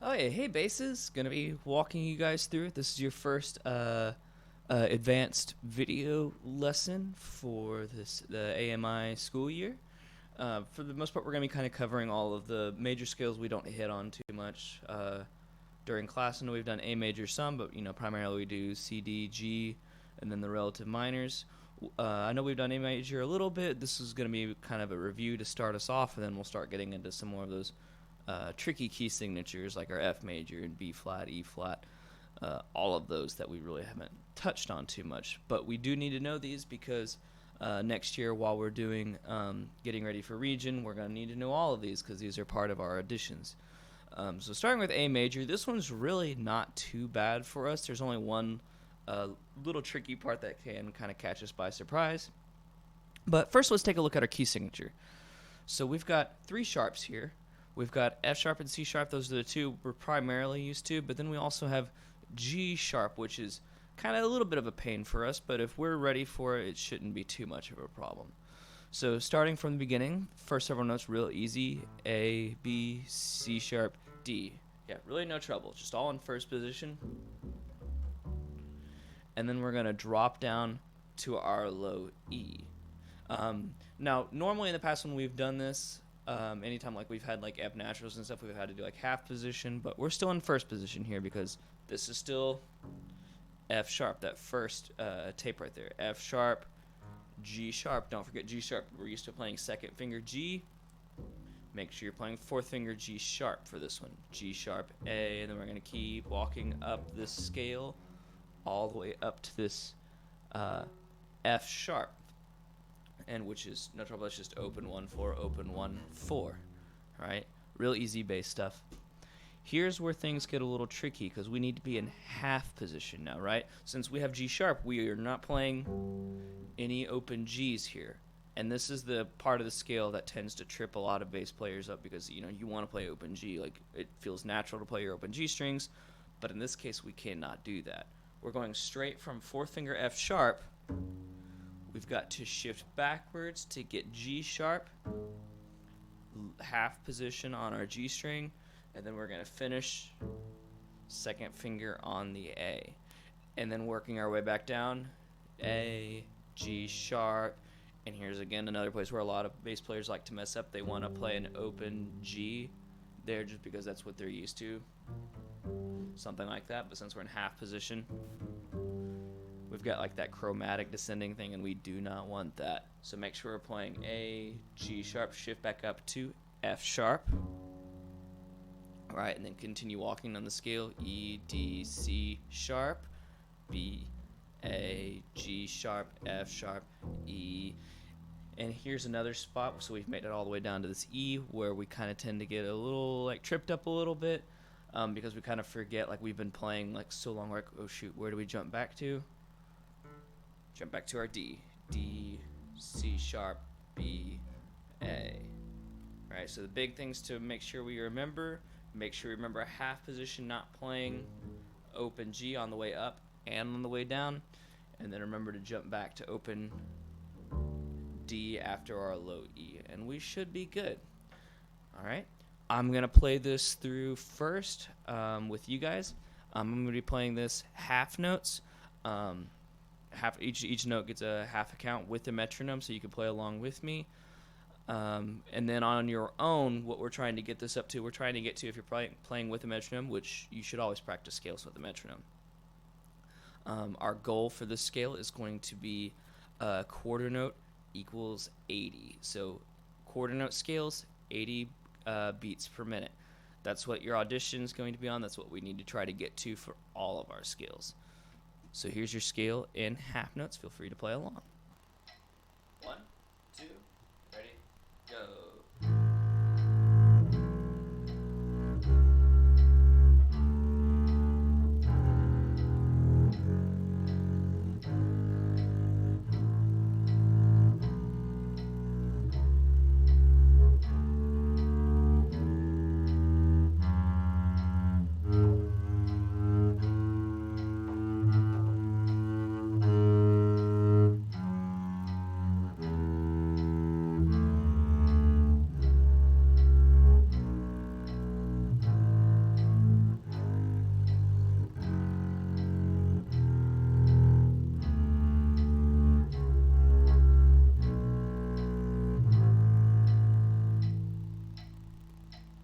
Oh yeah, hey basses, gonna be walking you guys through it. This is your first advanced video lesson for the AMI school year. For the most part, we're gonna be kind of covering all of the major scales we don't hit on too much during class. I know we've done A major some, but primarily we do C, D, G, and then the relative minors. I know we've done A major a little bit. This is gonna be kind of a review to start us off, and then we'll start getting into some more of those tricky key signatures like our F major and B flat, E flat, all of those that we really haven't touched on too much. But we do need to know these because next year, while we're doing getting ready for region, we're going to need to know all of these because these are part of our additions. So starting with A major, this one's really not too bad for us. There's only one little tricky part that can kind of catch us by surprise. But first, let's take a look at our key signature. So we've got three sharps here. We've got F sharp and C sharp. Those are the two we're primarily used to. But then we also have G sharp, which is kind of a little bit of a pain for us. But if we're ready for it, it shouldn't be too much of a problem. So starting from the beginning, first several notes real easy. A, B, C sharp, D. Yeah, really no trouble. Just all in first position. And then we're going to drop down to our low E. Now, normally in the past when we've done this, anytime like we've had like F naturals and stuff, we've had to do like half position, but we're still in first position here because this is still F sharp, that first tape right there. F sharp, G sharp. Don't forget G sharp. We're used to playing second finger G. Make sure you're playing fourth finger G sharp for this one. G sharp, A, and then we're going to keep walking up this scale all the way up to this F sharp. And which is no trouble. It's just open 1 4, open 1 4. All right, real easy bass stuff. Here's where things get a little tricky because we need to be in half position now, right? Since we have G sharp, we are not playing any open G's here, and this is the part of the scale that tends to trip a lot of bass players up because you want to play open G, like it feels natural to play your open G strings, but in this case we cannot do that. We're going straight from fourth finger F sharp. We've got to shift backwards to get G sharp, half position on our G string, and then we're going to finish second finger on the A. And then working our way back down, A, G sharp, and here's again another place where a lot of bass players like to mess up. They want to play an open G there just because that's what they're used to, something like that, but since we're in half position, we've got like that chromatic descending thing, and we do not want that. So make sure we're playing A, G sharp, shift back up to F sharp. All right, and then continue walking on the scale. E, D, C sharp, B, A, G sharp, F sharp, E. And here's another spot, so we've made it all the way down to this E, where we kind of tend to get a little like tripped up a little bit because we kind of forget, like we've been playing like so long, like, oh shoot, where do we jump back to? Jump back to our D. D, C sharp, B, A. All right, so the big things to make sure we remember, a half position, not playing open G on the way up and on the way down. And then remember to jump back to open D after our low E. And we should be good. All right, I'm going to play this through first with you guys. I'm going to be playing this half notes. Each note gets a half a count with the metronome, so you can play along with me. And then on your own, what we're trying to get this up to, if you're playing with a metronome, which you should always practice scales with a metronome. Our goal for this scale is going to be quarter note equals 80. So quarter note scales, 80 beats per minute. That's what your audition is going to be on. That's what we need to try to get to for all of our scales. So here's your scale in half notes. Feel free to play along.